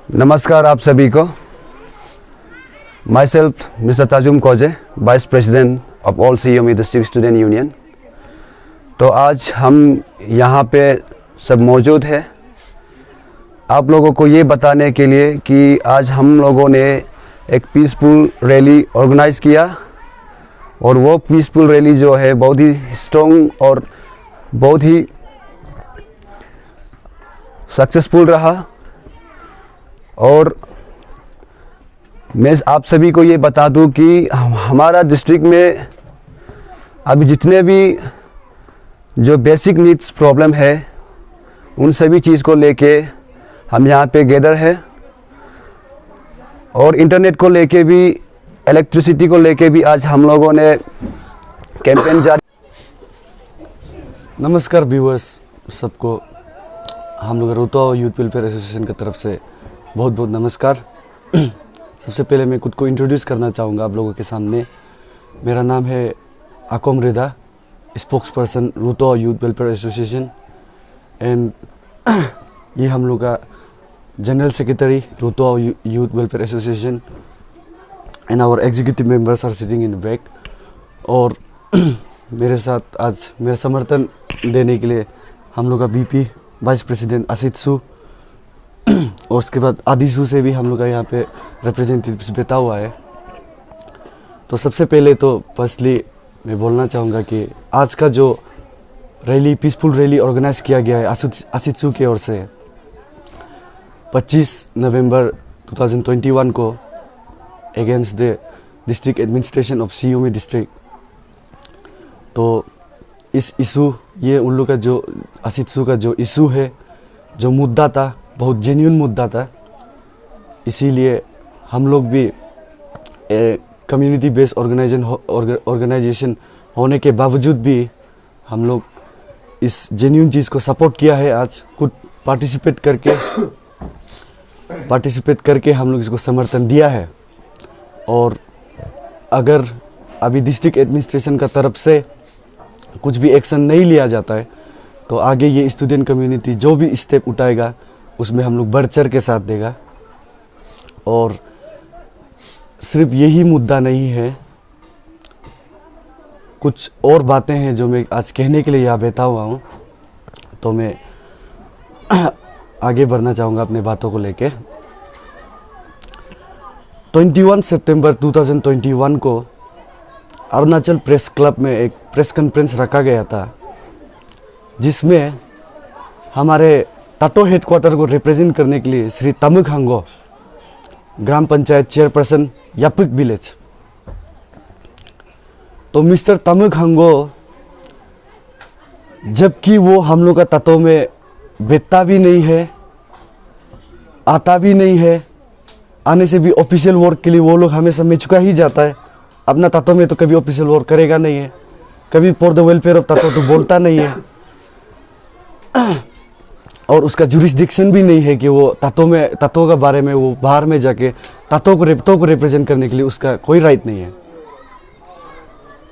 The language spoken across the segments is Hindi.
नमस्कार आप सभी को। Myself mister Tajum Koje, vice president of all CME district student union. तो आज हम यहाँ पे सब मौजूद है आप लोगों को ये बताने के लिए कि आज हम लोगों ने एक पीसफुल रैली ऑर्गेनाइज़ किया और वो पीसफुल रैली जो है बहुत ही स्ट्रॉन्ग और बहुत ही सक्सेसफुल रहा। और मैं आप सभी को ये बता दूं कि हमारा डिस्ट्रिक्ट में अभी जितने भी जो बेसिक नीड्स प्रॉब्लम है उन सभी चीज़ को लेके हम यहाँ पे गैदर है। और इंटरनेट को लेके भी, इलेक्ट्रिसिटी को लेके भी आज हम लोगों ने कैंपेन जारी। नमस्कार व्यूअर्स सबको, हम लोग रोहतक यूथ वेलफेयर एसोसिएशन की तरफ से बहुत बहुत नमस्कार। सबसे पहले मैं खुद को इंट्रोड्यूस करना चाहूँगा आप लोगों के सामने। मेरा नाम है Akom Reda, spokesperson Rohtak youth welfare association, and ये हम लोग का general secretary Rohtak youth welfare association, and our executive members are sitting in back. और मेरे साथ आज मेरा समर्थन देने के लिए हम लोग का बीपी वाइस प्रेसिडेंट आसित सू और उसके बाद आदिसू से भी हम लोग का यहाँ पे रिप्रेजेंटेटिव्स बैठा हुआ है। तो सबसे पहले तो फर्स्टली मैं बोलना चाहूँगा कि आज का जो रैली, पीसफुल रैली ऑर्गेनाइज किया गया है आसित सू की ओर से 25 नवंबर 2021 को against the district administration of सीयूमी डिस्ट्रिक्ट। तो इस इशू, ये उन लोग का जो आसित सू का जो इशू है, जो मुद्दा था, बहुत जेन्युइन मुद्दा था। इसीलिए हम लोग भी कम्युनिटी बेस्ड ऑर्गेनाइजेशन होने के बावजूद भी हम लोग इस जेन्युइन चीज़ को सपोर्ट किया है। आज खुद पार्टिसिपेट करके हम लोग इसको समर्थन दिया है। और अगर अभी डिस्ट्रिक्ट एडमिनिस्ट्रेशन का तरफ से कुछ भी एक्शन नहीं लिया जाता है तो आगे ये स्टूडेंट कम्युनिटी जो भी स्टेप उठाएगा उसमें हम लोग बढ़ चढ़ के साथ देगा। और सिर्फ यही मुद्दा नहीं है, कुछ और बातें हैं जो मैं आज कहने के लिए यहाँ बैठा हुआ हूँ। तो मैं आगे बढ़ना चाहूँगा अपने बातों को लेके। 21 सितंबर 2021 को अरुणाचल प्रेस क्लब में एक प्रेस कॉन्फ्रेंस रखा गया था, जिसमें हमारे तातो हेडक्वार्टर को रिप्रेजेंट करने के लिए श्री तमुक हांगो, ग्राम पंचायत चेयरपर्सन यापुक विलेज। तो मिस्टर तमुक हांगो, जबकि वो हम लोग का तातो में बैठता भी नहीं है, आता भी नहीं है, आने से भी ऑफिशियल वर्क के लिए वो लोग हमेशा में चुका ही जाता है। अपना तातो में तो कभी ऑफिशियल वर्क करेगा नहीं है, कभी फॉर द वेलफेयर ऑफ तातो तो बोलता नहीं है। और उसका जुरिस्डिक्शन भी नहीं है कि वो तातो के बारे में वो बाहर में जाके तातो को रिप्रेजेंट करने के लिए उसका कोई राइट नहीं है।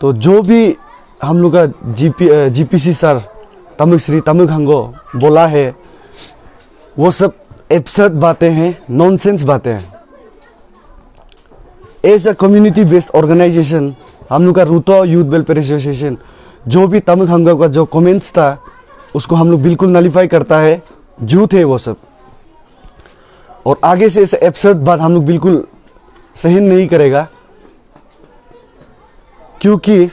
तो जो भी हम लोग का जीपीसी सर श्री तमुक हांगो बोला है वो सब एब्सर्ड बातें हैं, नॉनसेंस बातें हैं। As a community based organisation हम लोग का रोहतक यूथ वेलफेयर एसोसिएशन जो भी तमुक हांगो का जो कमेंट्स था उसको हम लोग बिल्कुल नलीफाई करता है, झूठ है वो सब। और आगे से ऐसे एब्सर्ड बात हम लोग बिल्कुल सहन नहीं करेगा, क्योंकि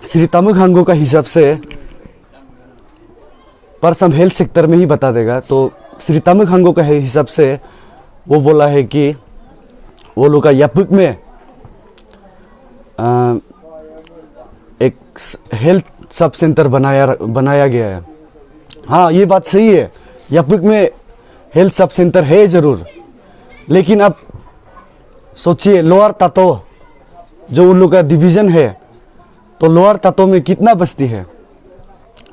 श्री तमुक हांगो का हिसाब से पर हम हेल्थ सेक्टर में ही बता देगा। तो श्री तमुक हांगो का हिसाब से वो बोला है कि वो लोग का यापुक में एक हेल्थ सब सेंटर बनाया गया है। हाँ, ये बात सही है, यापुक में हेल्थ सब सेंटर है ज़रूर, लेकिन अब सोचिए लोअर तातो जो उन लोग का डिवीज़न है, तो लोअर तातो में कितना बस्ती है?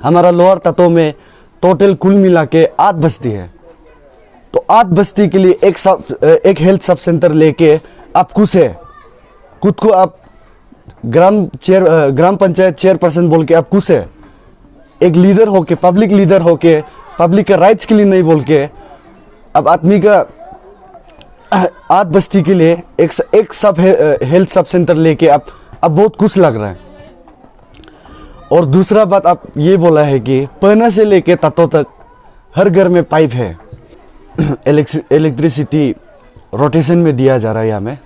हमारा लोअर तातो में टोटल कुल मिला के 8 बस्ती है। तो 8 बस्ती के लिए एक हेल्थ सब सेंटर लेके आप खुद को आप ग्राम पंचायत चेयरपर्सन बोल के आप खुश है। एक लीडर होके, पब्लिक लीडर होके, पब्लिक का राइट्स के लिए नहीं बोल के अब आदमी का आठ बस्ती के लिए एक सब हेल्थ सब सेंटर लेके अब बहुत खुश लग रहा है। और दूसरा बात आप ये बोला है कि पहना से लेके तत्व तक हर घर में पाइप है। इलेक्ट्रिसिटी रोटेशन में दिया जा रहा है यहाँ में।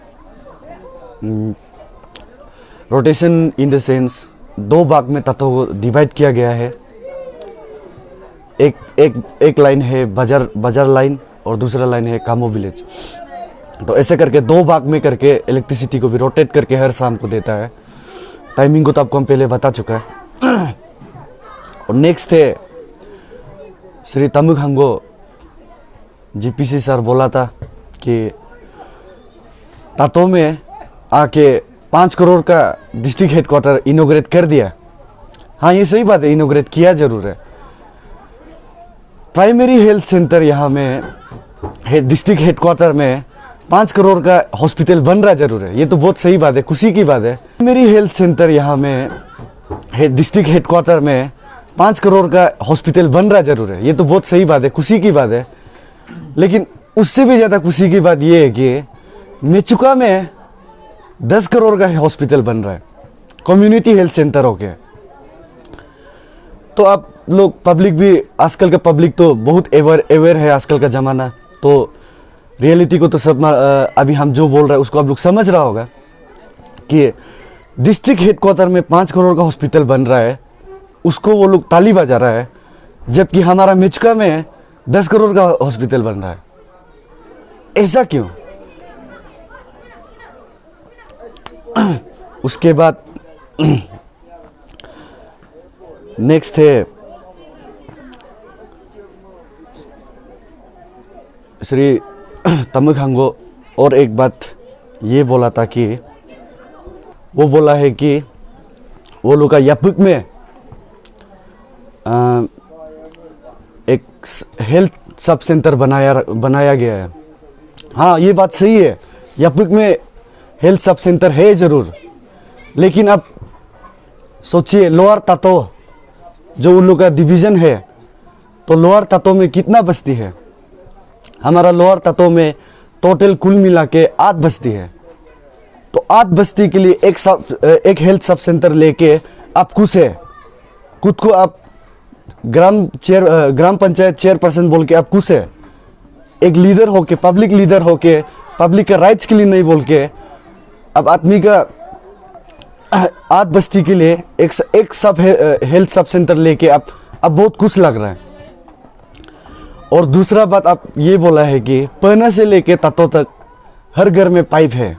रोटेशन इन द सेंस दो भाग में तत्व को डिवाइड किया गया है। एक लाइन है बाजार लाइन और दूसरा लाइन है कामो विलेज। तो ऐसे करके दो भाग में करके इलेक्ट्रिसिटी को भी रोटेट करके हर शाम को देता है। टाइमिंग को तो आपको हम पहले बता चुका है। और नेक्स्ट है श्री तमुक हंगो जीपीसी सर बोला था कि तातो में आके 5 करोड़ का डिस्ट्रिक्ट हेडक्वार्टर इनोग्रेट कर दिया। हाँ, ये सही बात है, इनोग्रेट किया जरूर है। प्राइमरी हेल्थ सेंटर यहाँ में डिस्ट्रिक्ट हेडक्वार्टर में 5 करोड़ का हॉस्पिटल बन रहा जरूर है, ये तो बहुत सही बात है, खुशी की बात है। प्राइमरी हेल्थ सेंटर यहाँ में डिस्ट्रिक्ट हेडक्वार्टर में 5 करोड़ का हॉस्पिटल बन रहा जरूर है, ये तो बहुत सही बात है, खुशी की बात है। लेकिन उससे भी ज़्यादा खुशी की बात ये है कि मेचुका में 10 करोड़ का हॉस्पिटल बन रहा है, कम्युनिटी हेल्थ सेंटर होके। तो आप लोग पब्लिक भी, आजकल का पब्लिक तो बहुत अवेयर है, आजकल का ज़माना तो रियलिटी को तो सब अभी हम जो बोल रहे हैं उसको आप लोग समझ रहा होगा कि डिस्ट्रिक्ट हेडक्वार्टर में 5 करोड़ का हॉस्पिटल बन रहा है, उसको वो लोग ताली बजा रहा है, जबकि हमारा मेचुका में 10 करोड़ का हॉस्पिटल बन रहा है। ऐसा क्यों? उसके बाद नेक्स्ट है श्री तमुक हंगो। और एक बात ये बोला था कि वो बोला है कि वो लोग का यापुक में एक हेल्थ सब सेंटर बनाया गया है। हाँ, ये बात सही है, यापुक में हेल्थ सब सेंटर है ज़रूर, लेकिन अब सोचिए लोअर तातो जो उन लोग का डिवीज़न है, तो लोअर तातो में कितना बस्ती है? हमारा लोअर तातो में टोटल कुल मिला के 8 बस्ती है। तो 8 बस्ती के लिए एक हेल्थ सब सेंटर लेके आप खुश है, खुद को आप ग्राम पंचायत चेयरपर्सन बोल के आप खुश है। एक लीडर होके, पब्लिक लीडर होके, पब्लिक का राइट्स के लिए नहीं बोल के अब आदमी का 8 बस्ती के लिए एक सब हेल्थ सब सेंटर लेके अब बहुत खुश लग रहा है। और दूसरा बात आप ये बोला है कि पहना से लेके तत्व तक हर घर में पाइप है।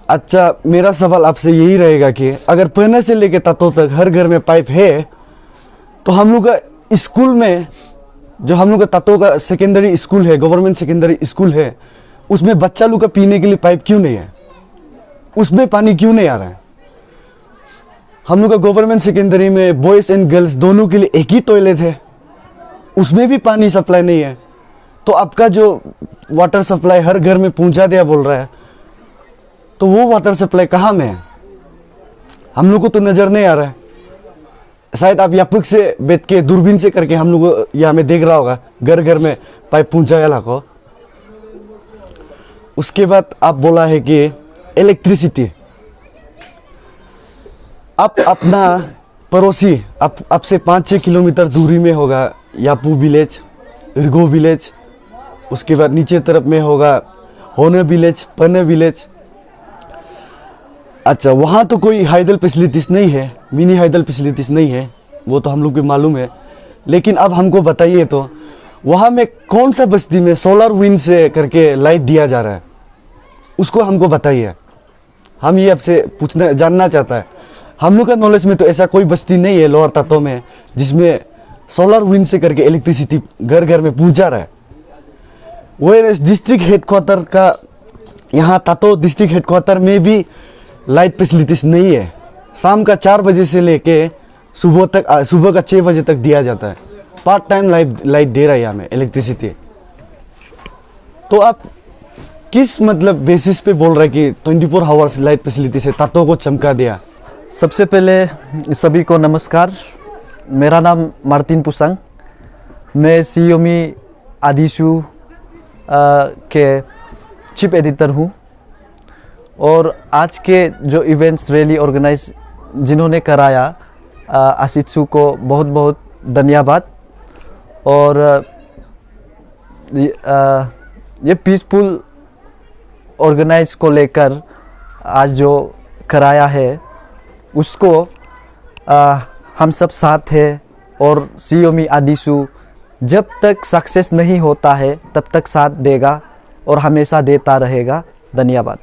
अच्छा, मेरा सवाल आपसे यही रहेगा कि अगर पहना से लेके तत्व तक हर घर में पाइप है, तो हम लोग का स्कूल में, जो हम लोग का तत्व का सेकेंडरी स्कूल है, गवर्नमेंट सेकेंडरी स्कूल है, उसमें बच्चा लोग का पीने के लिए पाइप क्यों नहीं है? उसमें पानी क्यों नहीं आ रहा है? हम लोग का गवर्नमेंट सेकेंडरी में बॉयज़ एंड गर्ल्स दोनों के लिए एक ही टॉयलेट है, उसमें भी पानी सप्लाई नहीं है। तो आपका जो वाटर सप्लाई हर घर में पहुंचा दिया बोल रहा है, तो वो वाटर सप्लाई कहाँ में है? हम लोग को तो नज़र नहीं आ रहा है। शायद आप यापुक से बैठ के दूरबीन से करके हम लोग यहाँ में देख रहा होगा घर घर में पाइप पहुंचाया को। उसके बाद आप बोला है कि इलेक्ट्रिसिटी, आप अपना पड़ोसी आपसे 5-6 किलोमीटर दूरी में होगा यापू विलेज, इर्गो विलेज, उसके बाद नीचे तरफ में होगा होने विलेज, पने विलेज। अच्छा, वहाँ तो कोई हाइडल फैसिलिटीज़ नहीं है, मिनी हाइडल फैसिलिटीज़ नहीं है, वो तो हम लोग को मालूम है। लेकिन अब हमको बताइए तो वहाँ में कौन सा बस्ती में सोलर विंड से करके लाइट दिया जा रहा है, उसको हमको बताइए। हम ये आपसे जानना चाहता है। हम लोग का नॉलेज में तो ऐसा कोई बस्ती नहीं है लोअर तातो में जिसमें सोलर विंड से करके इलेक्ट्रिसिटी घर घर में पहुँचा रहा है। वो डिस्ट्रिक्ट हेडक्वार्टर का, यहाँ तातो डिस्ट्रिक्ट हेडक्वार्टर में भी लाइट फैसिलिटीज़ नहीं है। शाम का 4 बजे से लेके सुबह का 6 बजे तक दिया जाता है। पार्ट टाइम लाइट दे रहा है यहाँ में इलेक्ट्रिसिटी। तो आप किस मतलब बेसिस पे बोल रहे हैं कि 24 आवर्स लाइट फैसिलिटी से तातो को चमका दिया? सबसे पहले सभी को नमस्कार। मेरा नाम मार्टिन पुसांग। मैं सियोमी आदिशु के चीफ एडिटर हूँ। और आज के जो इवेंट्स रैली ऑर्गेनाइज जिन्होंने कराया, आशिषु को बहुत बहुत धन्यवाद। और ये पीसफुल ऑर्गेनाइज को लेकर आज जो कराया है उसको हम सब साथ हैं। और सियोमी आदिशु जब तक सक्सेस नहीं होता है तब तक साथ देगा और हमेशा देता रहेगा। धन्यवाद।